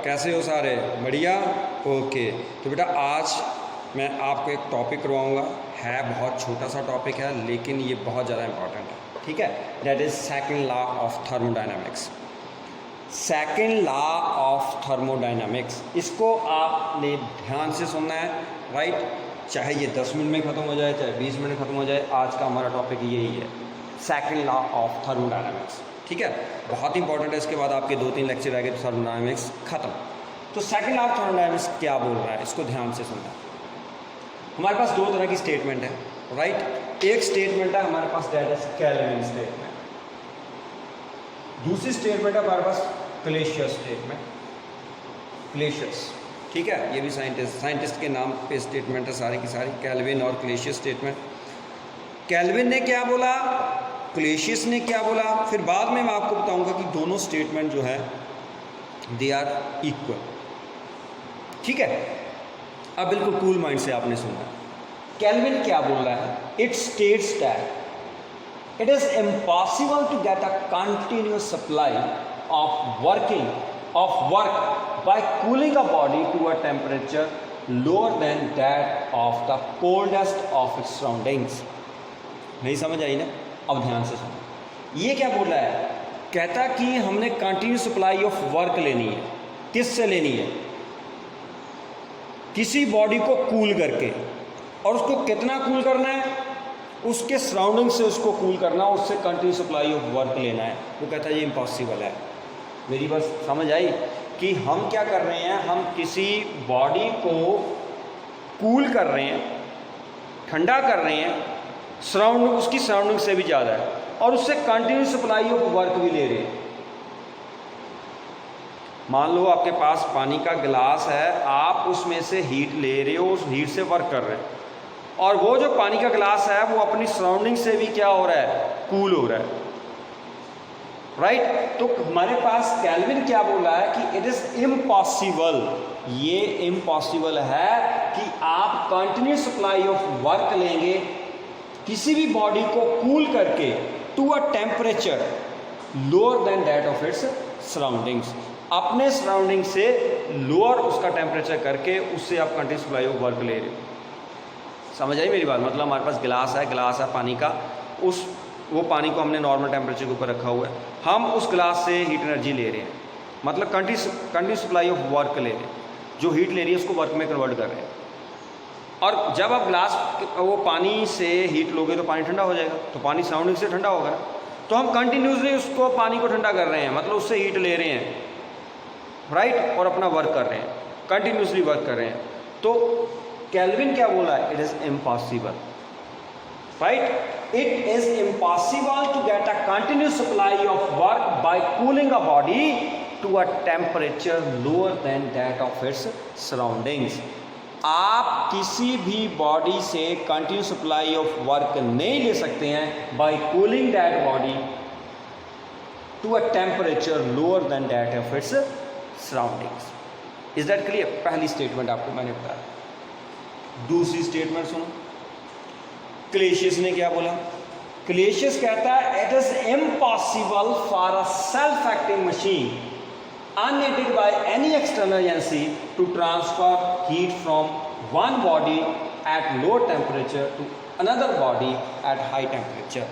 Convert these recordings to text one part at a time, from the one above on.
कैसे हो सारे? बढ़िया। ओके, तो बेटा आज मैं आपको एक टॉपिक करवाऊँगा। है बहुत छोटा सा टॉपिक है लेकिन ये बहुत ज़्यादा इम्पॉर्टेंट है, ठीक है। That is second law of thermodynamics. Second law of thermodynamics, इसको आपने ध्यान से सुनना है, राइट। चाहे ये 10 मिनट में ख़त्म हो जाए, चाहे 20 मिनट में ख़त्म हो जाए, आज का हमारा टॉपिक यही है, सेकंड लॉ ऑफ थर्मोडायनामिक्स, ठीक है। बहुत इंपॉर्टेंट है। इसके बाद आपके 2-3 लेक्चर रह गए तो थर्मोडायनामिक्स खत्म। तो सेकंड लॉ ऑफ थर्मोडायनामिक्स क्या बोल रहा है, इसको ध्यान से सुनना। हमारे पास दो तरह की स्टेटमेंट है, राइट। एक स्टेटमेंट है हमारे पास दैट इज केल्विन स्टेटमेंट, दूसरी स्टेटमेंट है हमारे पास क्लेशियस स्टेटमेंट, क्लेशियस, ठीक है। ये भी साइंटिस्ट के नाम पे स्टेटमेंट है सारी की सारी, केल्विन और क्लेशियस स्टेटमेंट। केल्विन ने क्या बोला, क्लेशियस ने क्या बोला, फिर बाद में मैं आपको बताऊंगा कि दोनों स्टेटमेंट जो है दे आर इक्वल, ठीक है। अब बिल्कुल कूल माइंड से आपने सुना। केल्विन क्या बोल रहा है, it states that it is impossible to get a continuous supply of work by cooling a body to a temperature lower than that of the coldest of its surroundings. नहीं समझ आई ना? अब ध्यान से सुनो। ये क्या बोल रहा है, कहता कि हमने कंटिन्यूस सप्लाई ऑफ वर्क लेनी है। किससे लेनी है? किसी बॉडी को कूल करके, और उसको कितना कूल करना है, उसके सराउंडिंग से उसको कूल करना, उससे कंटिन्यूस सप्लाई ऑफ वर्क लेना है। वो कहता है ये इम्पॉसिबल है। मेरी बस समझ आई कि हम क्या कर रहे हैं, हम किसी बॉडी को कूल कर रहे हैं, ठंडा कर रहे हैं, सराउंडिंग उसकी सराउंडिंग से भी ज़्यादा है, और उससे कंटिन्यूस सप्लाई ऑफ वर्क भी ले रहे हैं। मान लो आपके पास पानी का गिलास है, आप उसमें से हीट ले रहे हो, उस हीट से वर्क कर रहे हो, और वो जो पानी का गिलास है वो अपनी सराउंडिंग से भी क्या हो रहा है, कूल हो रहा है, राइट। तो हमारे पास केल्विन क्या बोल रहा है कि इट इज इम्पॉसिबल, ये इम्पॉसिबल है कि आप कंटिन्यूस सप्लाई ऑफ वर्क लेंगे किसी भी बॉडी को कूल करके to a temperature lower than that of its surroundings, अपने सराउंडिंग से लोअर उसका टेम्परेचर करके उससे आप कंटिन्यूस सप्लाई ऑफ वर्क ले रहे हो। समझ आई मेरी बात? मतलब हमारे पास गिलास है पानी का, वो पानी को हमने नॉर्मल टेम्परेचर के ऊपर रखा हुआ है, हम उस गिलास से हीट एनर्जी ले रहे हैं, मतलब कंटिन्यूस सप्लाई ऑफ वर्क ले रहे हैं, जो हीट ले रही है उसको वर्क में कन्वर्ट कर रहे हैं। और जब आप ग्लास वो पानी से हीट लोगे तो पानी ठंडा हो जाएगा, तो पानी सराउंडिंग से ठंडा होगा। तो हम कंटिन्यूसली उसको पानी को ठंडा कर रहे हैं, मतलब उससे हीट ले रहे हैं, राइट, और अपना वर्क कर रहे हैं, कंटिन्यूसली वर्क कर रहे हैं। तो केल्विन क्या बोला है, it is impossible, right. It is impossible to get a continuous supply of work by cooling a body to a temperature lower than that of its surroundings. आप किसी भी बॉडी से कंटिन्यूस सप्लाई ऑफ वर्क नहीं ले सकते हैं by cooling that body to a temperature lower than that of its surroundings. Is that clear? पहली statement आपको मैंने बताया। दूसरी स्टेटमेंट सुनो, क्लेशियस ने क्या बोला। क्लेशियस कहता है it is impossible for a self acting machine unaided by any external agency to transfer heat from one body at low temperature to another body at high temperature।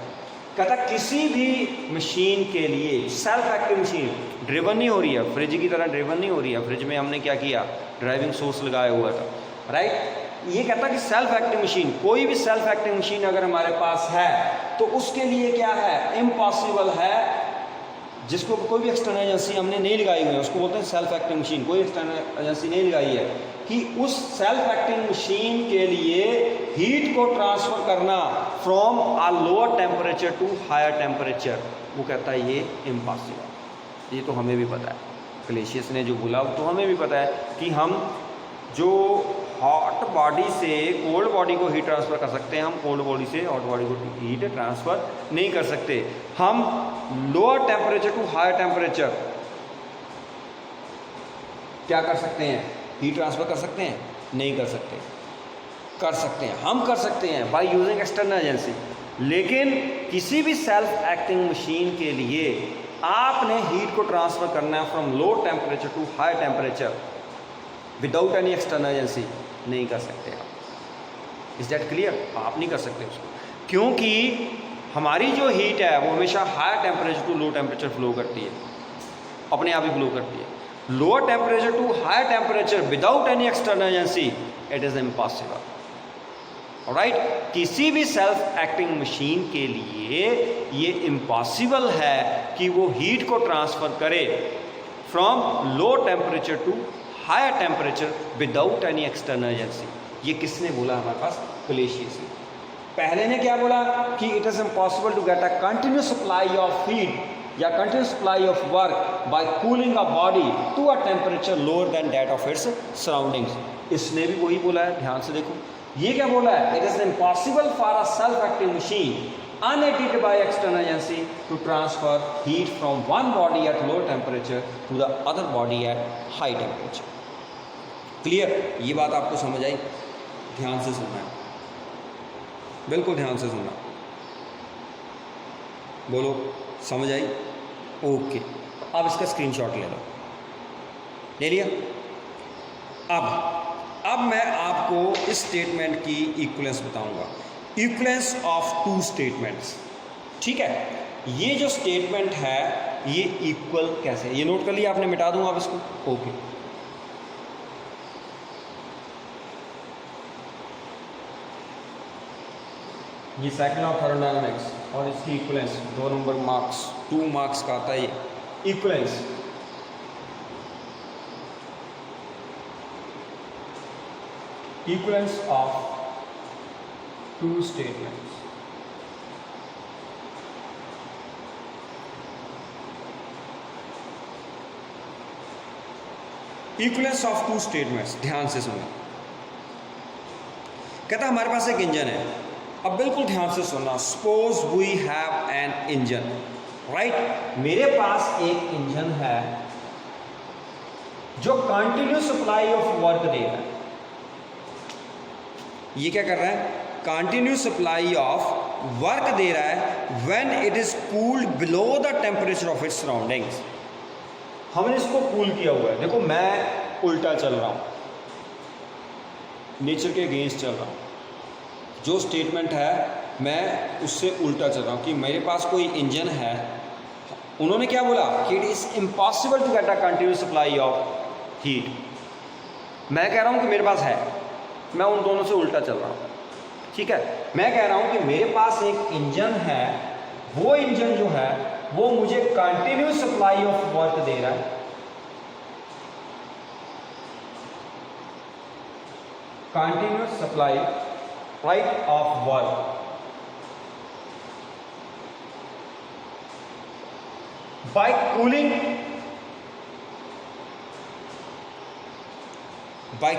कहता किसी भी मशीन के लिए, सेल्फ एक्टिव मशीन ड्रिवन नहीं हो रही है, fridge की तरह ड्रिवन नहीं हो रही है, फ्रिज में हमने क्या किया, ड्राइविंग सोर्स लगाया हुआ था, राइट। ये कहता कि सेल्फ एक्टिव मशीन, कोई भी सेल्फ एक्टिव मशीन अगर हमारे पास है तो उसके लिए क्या है, इम्पॉसिबल है, जिसको कोई भी एक्सटर्नल एजेंसी हमने नहीं लगाई हुई है उसको बोलते हैं सेल्फ एक्टिंग मशीन। कोई एक्सटर्नल एजेंसी नहीं लगाई है कि उस सेल्फ एक्टिंग मशीन के लिए हीट को ट्रांसफ़र करना from a lower temperature to higher temperature, वो कहता है ये इम्पॉसिबल। ये तो हमें भी पता है, क्लेशियस ने जो बोला तो हमें भी पता है कि हम जो हॉट बॉडी से कोल्ड बॉडी को हीट ट्रांसफ़र कर सकते हैं, हम कोल्ड बॉडी से हॉट बॉडी को हीट ट्रांसफ़र नहीं कर सकते। हम lower temperature to higher temperature क्या कर सकते हैं, हीट ट्रांसफ़र कर सकते हैं? नहीं कर सकते। कर सकते हैं, हम कर सकते हैं बाय यूजिंग एक्सटर्नल एजेंसी, लेकिन किसी भी सेल्फ एक्टिंग मशीन के लिए आपने हीट को ट्रांसफ़र करना है from low temperature to high temperature without any external agency, नहीं कर सकते आप। Is that clear? आप नहीं कर सकते उसको, क्योंकि हमारी जो हीट है वो हमेशा high temperature to low temperature flow करती है, अपने आप ही फ्लो करती है। Lower temperature to high temperature without any external agency, it is impossible. Right, किसी भी सेल्फ एक्टिंग मशीन के लिए ये इम्पॉसिबल है कि वो हीट को ट्रांसफ़र करे from low temperature to higher temperature without any external agency. ये किसने बोला हमारे पास? क्लेशियस ने। पहले ने क्या बोला कि it is impossible to get a continuous supply of heat या continuous supply of work by cooling a body to a temperature lower than that of its surroundings. इसने भी वही बोला है, ध्यान से देखो। ये क्या बोला है? It is impossible for a self acting machine unaided by external agency to transfer heat from one body at low temperature to the other body at high temperature. Clear? ये बात आपको समझ आई? ध्यान से सुनना है, बिल्कुल ध्यान से सुनना। बोलो, समझ आई? ओके, अब इसका स्क्रीनशॉट ले लो। ले लिया? अब मैं आपको इस स्टेटमेंट की इक्वलेंस बताऊंगा, इक्वलेंस ऑफ टू स्टेटमेंट्स। ठीक है, ये जो स्टेटमेंट है ये इक्वल कैसे, ये नोट कर लिया आपने? मिटा दूंगा आप इसको। ओके, ये सेकंड ऑफ थर्मोडायनामिक्स और इसकी इक्वलेंस 2 नंबर मार्क्स, 2 मार्क्स का आता है ये equivalence. Equivalence of two statements. Equivalence of two statements, ध्यान से सुनना। कहता हमारे पास एक इंजन है, अब बिल्कुल ध्यान से सुनना। Suppose we have an engine, right? मेरे पास एक इंजन है जो कंटिन्यूस सप्लाई ऑफ वर्क दे रहा है। ये क्या कर रहा है? कंटिन्यूस सप्लाई ऑफ वर्क दे रहा है when it is cooled below the temperature of its surroundings. हमने इसको कूल किया हुआ है। देखो, मैं उल्टा चल रहा हूँ, नेचर के अगेंस्ट चल रहा हूँ। जो स्टेटमेंट है मैं उससे उल्टा चल रहा हूँ कि मेरे पास कोई इंजन है। उन्होंने क्या बोला कि it is impossible to get a continuous supply of heat. मैं कह रहा हूँ कि मेरे पास है, मैं उन दोनों से उल्टा चल रहा हूँ। ठीक है, मैं कह रहा हूं कि मेरे पास एक इंजन है, वो इंजन जो है वो मुझे कंटिन्यूस सप्लाई ऑफ वर्क दे रहा है। Continuous supply, right, of work by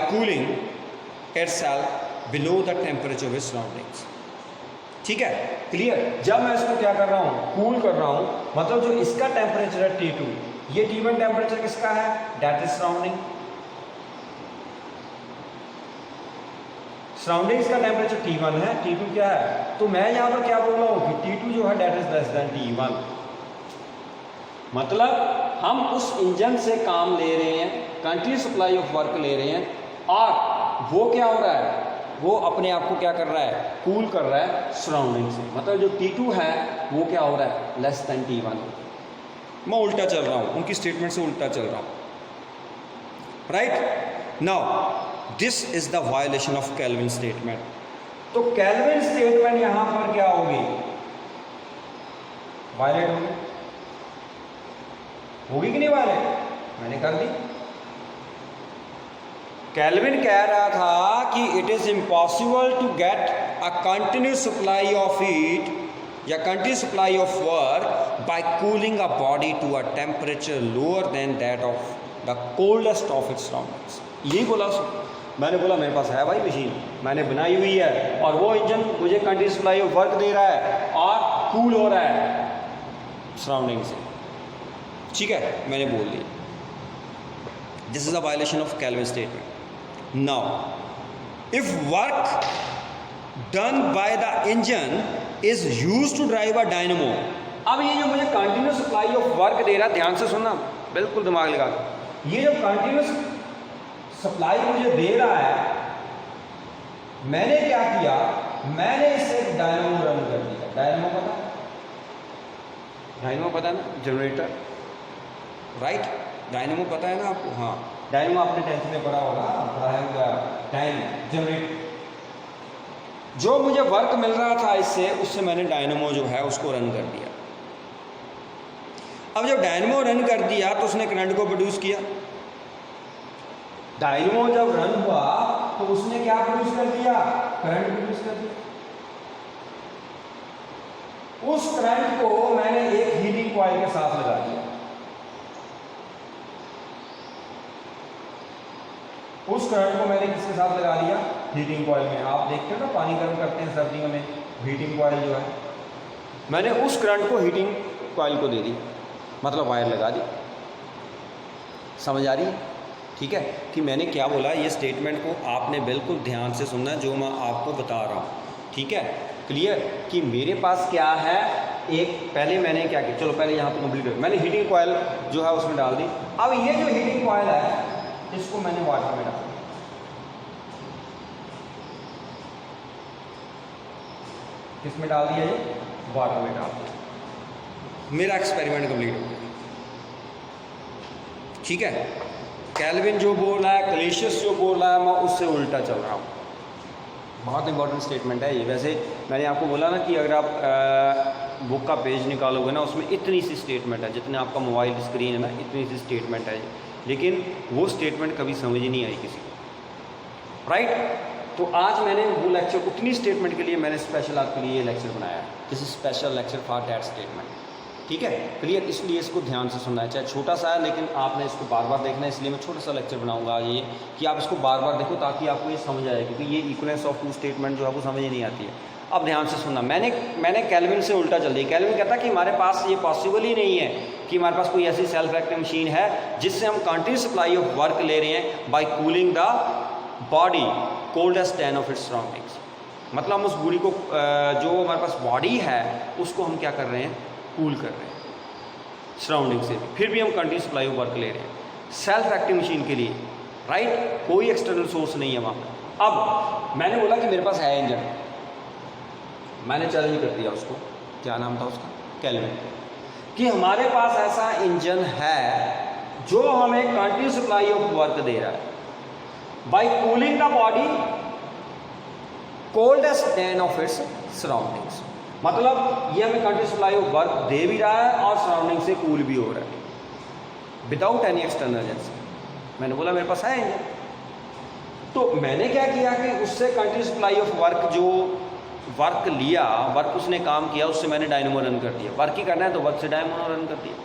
cooling itself below the temperature of surroundings. ठीक है, क्लियर? जब मैं इसको क्या कर रहा हूँ? कूल कर रहा हूँ, मतलब जो इसका टेम्परेचर है T2, ये T1 टेम्परेचर किसका है? That is surrounding. सराउंडिंग्स का टेम्परेचर T1 है, T2 क्या है? तो मैं यहाँ पर क्या बोल रहा हूँ कि T2 जो है that is less than T1। मतलब हम उस इंजन से काम ले रहे हैं, कंटिन्यूस सप्लाई ऑफ वर्क ले रहे हैं, और वो क्या हो रहा है? वो अपने आप को क्या कर रहा है? कूल कर रहा है सराउंडिंग से। मतलब जो T2 है वो क्या हो रहा है? Less than T1। मैं उल्टा चल रहा हूँ, उनकी स्टेटमेंट से उल्टा चल रहा हूँ, right? Now this is the violation of kelvin statement. तो केल्विन स्टेटमेंट यहां पर क्या होगी? वायलेट होगी कि नहीं वायलेट? मैंने कर दी। केल्विन कह रहा था कि it is impossible to get a continuous supply of heat या continuous supply of work by cooling a body to a temperature lower than that of the coldest of its surroundings. यही बोला। मैंने बोला मेरे पास है भाई मशीन, मैंने बनाई हुई है, और वो इंजन मुझे कंटिन्यूस सप्लाई ऑफ वर्क दे रहा है और कूल हो रहा है सराउंडिंग से। ठीक है, मैंने बोल दिया। This is a violation of kelvin statement. Now, if work done by the engine is used to drive a dynamo, अब ये जो मुझे कंटिन्यूस सप्लाई ऑफ वर्क दे रहा है, ध्यान से सुनना, बिल्कुल दिमाग लगा, ये जो कंटिन्यूस सप्लाई मुझे दे रहा है, मैंने क्या किया, मैंने इसे डायनेमो रन कर दिया। डायनेमो पता है, डायनेमो पता है ना, जनरेटर, राइट, डायनेमो पता है ना आपको, हाँ डायनेमो आपने 10th में पढ़ा होगा, पढ़ाया होगा डायनेमो जनरेटर। जो मुझे वर्क मिल रहा था इससे, उससे मैंने डायनेमो जो है उसको रन कर दिया। अब जब डायनेमो रन कर दिया तो उसने करंट को प्रोड्यूस किया। डायनेमो जब रन हुआ तो उसने क्या प्रोड्यूस कर दिया, करंट प्रोड्यूस कर दिया। उस करंट को मैंने एक हीटिंग कॉइल के साथ लगा दिया। उस करंट को मैंने किसके साथ लगा दिया, हीटिंग कॉइल में। आप देखते हो ना पानी गर्म करते हैं सर्दियों में, हीटिंग कॉइल जो है, मैंने उस करंट को हीटिंग कॉइल को दे दी, मतलब वायर लगा दी। समझ आ रही है? ठीक है कि मैंने क्या बोला, ये स्टेटमेंट को आपने बिल्कुल ध्यान से सुनना जो मैं आपको बता रहा हूँ। ठीक है, क्लियर कि मेरे पास क्या है, एक पहले मैंने क्या किया, चलो पहले यहाँ पे कंप्लीट कर, मैंने हीटिंग कॉइल जो है उसमें डाल दी। अब ये जो हीटिंग कॉइल है इसको मैंने वाटर में डाल दिया। किसमें डाल दिया, ये वाटर में डाल दिया। मेरा एक्सपेरिमेंट कंप्लीट हो गया। ठीक है, केल्विन जो बोल रहा है, कैल्सियस जो बोल रहा है, मैं उससे उल्टा चल रहा हूँ। बहुत इंपॉर्टेंट स्टेटमेंट है ये। वैसे मैंने आपको बोला ना कि अगर आप बुक का पेज निकालोगे ना, उसमें इतनी सी स्टेटमेंट है, जितने आपका मोबाइल स्क्रीन है ना, इतनी सी स्टेटमेंट है, लेकिन वो स्टेटमेंट कभी समझ ही नहीं आई किसी को, राइट। तो आज मैंने वो लेक्चर, उतनी स्टेटमेंट के लिए मैंने स्पेशल आपके लिए ये लेक्चर बनाया है। This is special lecture for that statement. ठीक है, क्लियर। इसलिए इसको ध्यान से सुनना है, चाहे छोटा सा है लेकिन आपने इसको बार बार देखना है। इसलिए मैं छोटा सा लेक्चर बनाऊंगा ये कि आप इसको बार बार देखो ताकि आपको ये समझ आए, क्योंकि ये इक्वलेंस ऑफ टू स्टेटमेंट जो है वो समझ ही नहीं आती है। अब ध्यान से सुनना, मैंने केल्विन से उल्टा चल दी। केल्विन कहता कि हमारे पास ये पॉसिबल ही नहीं है कि हमारे पास कोई ऐसी सेल्फ एक्टिंग मशीन है जिससे हम कंटिन्यूस सप्लाई ऑफ वर्क ले रहे हैं by cooling the body coldest than of its surroundings. मतलब हम उस बॉडी को, जो हमारे पास बॉडी है उसको हम क्या कर रहे हैं, कूल कर रहे हैं सराउंडिंग से, फिर भी हम कंटिन्यूस सप्लाई ऑफ वर्क ले रहे हैं सेल्फ एक्टिंग मशीन के लिए, राइट। कोई एक्सटर्नल सोर्स नहीं है वहाँ पर। अब मैंने बोला कि मेरे पास है इंजन, मैंने चैलेंज कर दिया उसको, क्या नाम था उसका, केल्विन, कि हमारे पास ऐसा इंजन है जो हमें कंटिन्यूस सप्लाई ऑफ वर्क दे रहा है by cooling the body coldest than of its surroundings. मतलब ये हमें कंटिन्यूस सप्लाई ऑफ वर्क दे भी रहा है और सराउंडिंग से कूल भी हो रहा है विदाउट एनी एक्सटर्नल एजेंसी। मैंने बोला मेरे पास है इंजन, तो मैंने क्या किया कि उससे कंटिन्यूस सप्लाई ऑफ वर्क, जो वर्क लिया, वर्क उसने काम किया, उससे मैंने डायनेमो रन कर दिया। वर्क ही करना है तो वर्क से डायनेमो रन कर दिया।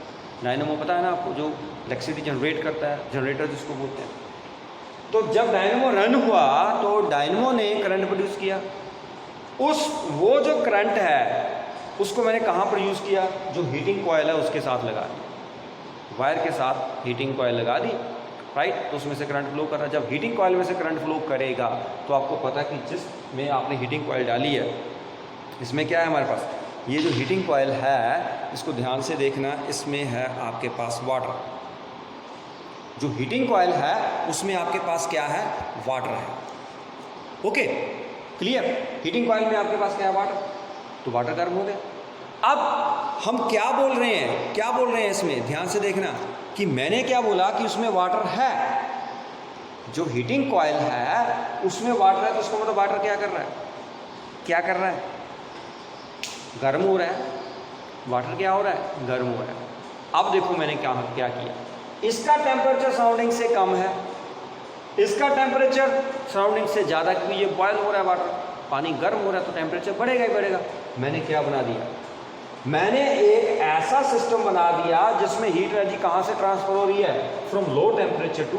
डायनेमो पता है ना आपको, जो इलेक्ट्रिसिटी जनरेट करता है, जनरेटर जिसको बोलते हैं। तो जब डायनेमो रन हुआ तो डायनेमो ने करंट प्रोड्यूस किया। वो जो करंट है उसको मैंने कहाँ पर यूज़ किया, जो हीटिंग कॉयल है उसके साथ लगा दी, वायर के साथ हीटिंग कॉयल लगा दी, राइट। तो उसमें से करंट फ्लो कर रहा है। जब हीटिंग कॉयल में से करंट फ्लो करेगा तो आपको पता है कि जिसमें आपने हीटिंग कॉयल डाली है, इसमें क्या है हमारे पास, ये जो हीटिंग कॉयल है इसको ध्यान से देखना, इसमें है आपके पास वाटर। जो हीटिंग कॉयल है उसमें आपके पास क्या है, वाटर है। Okay, clear. हीटिंग कॉयल में आपके पास क्या है, वाटर, तो वाटर गर्म हो गया। अब हम क्या बोल रहे हैं, क्या बोल रहे हैं इसमें, ध्यान से देखना कि मैंने क्या बोला कि उसमें वाटर है। जो हीटिंग कॉयल है उसमें वाटर है, तो उसका मतलब वाटर क्या कर रहा है, क्या कर रहा है, गर्म हो रहा है। वाटर क्या हो रहा है, गर्म हो रहा है। अब देखो मैंने क्या किया, इसका टेम्परेचर सराउंडिंग से कम है, इसका टेम्परेचर सराउंडिंग से ज़्यादा, क्योंकि ये बॉयल हो रहा है वाटर, पानी गर्म हो रहा है तो टेम्परेचर बढ़ेगा ही बढ़ेगा। मैंने क्या बना दिया, मैंने एक ऐसा सिस्टम बना दिया जिसमें हीट एनर्जी कहाँ से ट्रांसफ़र हो रही है, from low temperature to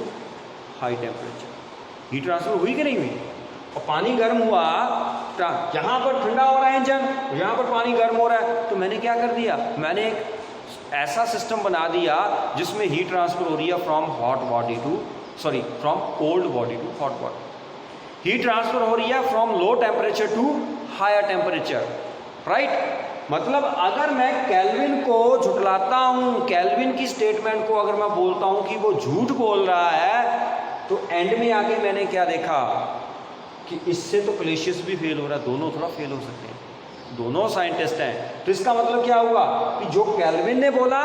high temperature. Heat transfer हुई कि नहीं हुई, और पानी गर्म हुआ, यहाँ पर ठंडा हो रहा है इंजन, यहाँ पर पानी गर्म हो रहा है, तो मैंने क्या कर दिया, मैंने एक ऐसा सिस्टम बना दिया जिसमें हीट ट्रांसफ़र हो रही है from cold body to hot body. Heat transfer हो रही है from low temperature to higher temperature, right. मतलब अगर मैं केल्विन को झुठलाता हूँ, केल्विन की स्टेटमेंट को अगर मैं बोलता हूँ कि वो झूठ बोल रहा है, तो एंड में आके मैंने क्या देखा कि इससे तो क्लेशियस भी फेल हो रहा है, दोनों थोड़ा फेल हो सकते हैं, दोनों साइंटिस्ट हैं। तो इसका मतलब क्या हुआ कि जो केल्विन ने बोला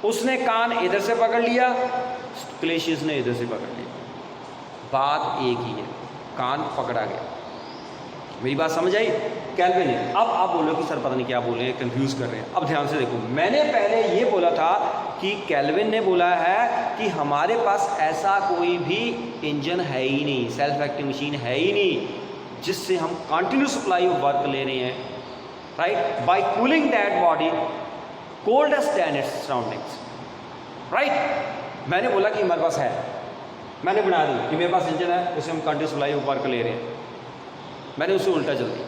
उसने कान इधर से पकड़ लिया, क्लेशियस ने इधर से पकड़ लिया, बात एक ही है, कान पकड़ा गया। मेरी बात समझ आई? केल्विन ने, अब आप बोलो कि सर पता नहीं क्या बोल रहे हैं, कंफ्यूज कर रहे हैं। अब ध्यान से देखो, मैंने पहले ये बोला था कि केल्विन ने बोला है कि हमारे पास ऐसा कोई भी इंजन है ही नहीं, सेल्फ एक्टिंग मशीन है ही नहीं जिससे हम कंटिन्यूस सप्लाई ऑफ वर्क ले रहे हैं, right, by cooling that body coldest than its surroundings, right. मैंने बोला कि हमारे पास है, मैंने बना दी कि मेरे पास इंजन है, उससे हम कंटिन्यूस सप्लाई ऑफ वर्क ले रहे हैं, मैंने उसे उल्टा चल दिया।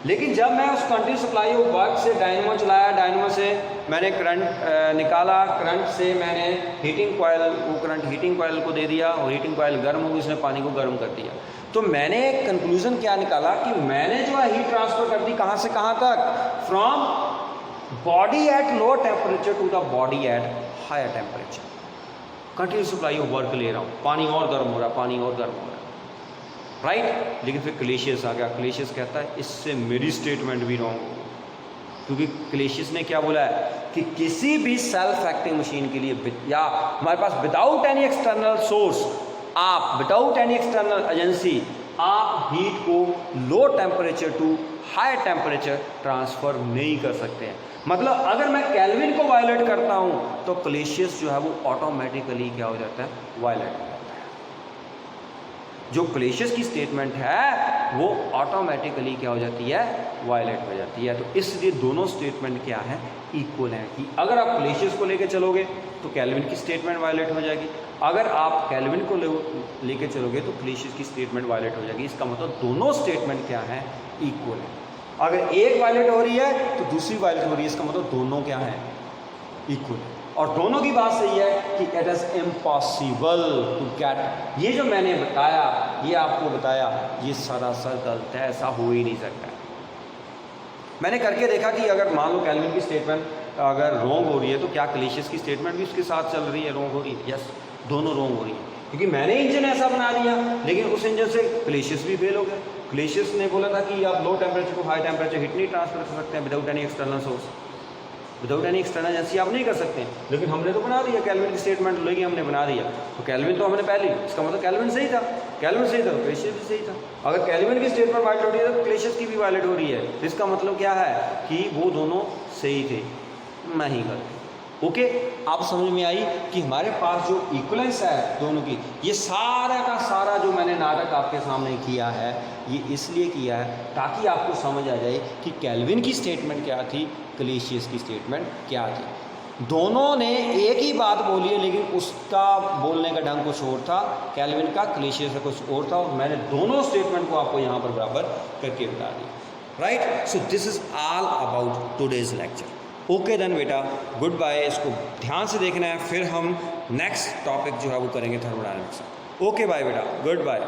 लेकिन जब मैं उस कंटिन्यूस सप्लाई ऑफ वर्क से डायनमो चलाया, डायनमो से मैंने करंट निकाला, करंट से मैंने हीटिंग कॉइल, वो करंट हीटिंग कॉइल को दे दिया और हीटिंग कॉइल गर्म हो गई, उसने पानी को गर्म कर दिया। तो मैंने कंक्लूजन क्या निकाला कि मैंने जो है हीट ट्रांसफ़र कर दी कहाँ से कहाँ तक, from body at low temperature to the body at higher temperature. Continuous supply of work ले रहा हूँ, पानी और गर्म हो रहा है, पानी और गर्म हो रहा है, राइट। लेकिन फिर क्लेशियस आ गया, क्लेशियस कहता है इससे मेरी स्टेटमेंट भी रॉन्ग हो, क्योंकि क्लेशियस ने क्या बोला है कि किसी भी सेल्फ एक्टिंग मशीन के लिए या हमारे पास विदाउट एनी एक्सटर्नल सोर्स, आप विदाउट एनी एक्सटर्नल एजेंसी आप हीट को low temperature to high temperature transfer नहीं कर सकते हैं। मतलब अगर मैं केल्विन को वायलेट करता हूँ तो क्लेशियस जो है वो ऑटोमेटिकली क्या हो जाता है, वायलेट हो जाता है। जो क्लेशियस की स्टेटमेंट है वो ऑटोमेटिकली क्या हो जाती है, वायलेट हो जाती है। तो इसलिए दोनों स्टेटमेंट क्या है, इक्वल है कि अगर आप क्लेशियस को लेके चलोगे तो केल्विन की स्टेटमेंट वायलेट हो जाएगी, अगर आप केल्विन को लेके चलोगे तो क्लेशियस की स्टेटमेंट वायलेट हो जाएगी। इसका मतलब दोनों स्टेटमेंट क्या है, इक्वल है। अगर एक वायलेट हो रही है तो दूसरी वायलेट हो रही है, इसका मतलब दोनों क्या है, इक्वल है। और दोनों की बात सही है कि it is impossible to get, ये जो मैंने बताया, ये आपको बताया, ये सरासर गलत है, ऐसा हो ही नहीं सकता है। मैंने करके देखा कि अगर मान लो केल्विन की स्टेटमेंट अगर रॉन्ग हो रही है तो क्या क्लेशियस की स्टेटमेंट भी उसके साथ चल रही है, रॉन्ग हो रही है? यस, दोनों रॉन्ग हो रही है, क्योंकि मैंने इंजन ऐसा बना दिया लेकिन उस इंजन से क्लेशियस भी फेल हो गया। क्लेशियस ने बोला था कि आप लो टेम्परेचर को हाई टेम्परेचर हीट नहीं ट्रांसफर कर सकते हैं without any external source, without any external agency आप नहीं कर सकते हैं। लेकिन हमने तो बना दिया, केल्विन की स्टेटमेंट लेके हमने बना दिया, तो केल्विन तो हमने पहले, इसका मतलब केल्विन सही था, केल्विन सही था तो क्लेशियस भी सही था। अगर केल्विन की स्टेटमेंट वायलेट हो रही है तो क्लेशियस की भी वायलेट हो रही है, तो इसका मतलब क्या है कि वो दोनों सही थे, मैं ही गलत। ओके, आप समझ में आई कि हमारे पास जो इक्वलेंस है दोनों की, ये सारा का सारा जो मैंने नाटक आपके सामने किया है ये इसलिए किया है ताकि आपको समझ आ जाए कि केल्विन की स्टेटमेंट क्या थी, क्लेशियस की स्टेटमेंट क्या थी। दोनों ने एक ही बात बोली है लेकिन उसका बोलने का ढंग कुछ और था, केल्विन का, क्लेशियस का कुछ और था, और मैंने दोनों स्टेटमेंट को आपको यहाँ पर बराबर करके बता दिया, right. So this is all about today's lecture. Okay then बेटा, गुड बाय। इसको ध्यान से देखना है, फिर हम नेक्स्ट टॉपिक जो है वो करेंगे थर्मोडायनामिक्स। ओके बाय बेटा, गुड बाय।